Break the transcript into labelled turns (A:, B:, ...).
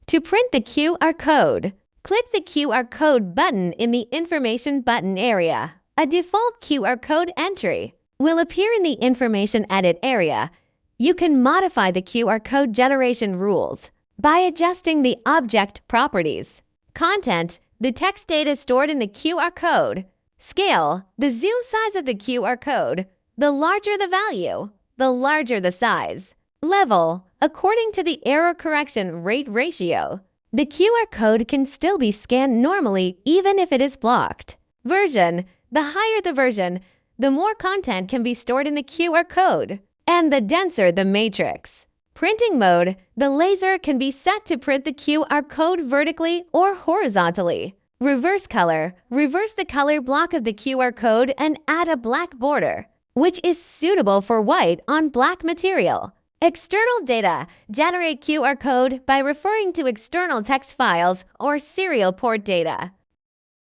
A: To print the QR code, click the QR code button in the Information button area. A default QR code entry will appear in the Information Edit area. You can modify the QR code generation rules by adjusting the object properties. Content, the text data stored in the QR code. Scale, the zoom size of the QR code. The larger the value, the larger the size. Level, according to the error correction rate ratio. The QR code can still be scanned normally even if it is blocked. Version, the higher the version, the more content can be stored in the QR code, and the denser the matrix. Printing mode, the laser can be set to print the QR code vertically or horizontally. Reverse color, reverse the color block of the QR code and add a black border, which is suitable for white on black material. External data, generate QR code by referring to external text files or serial port data.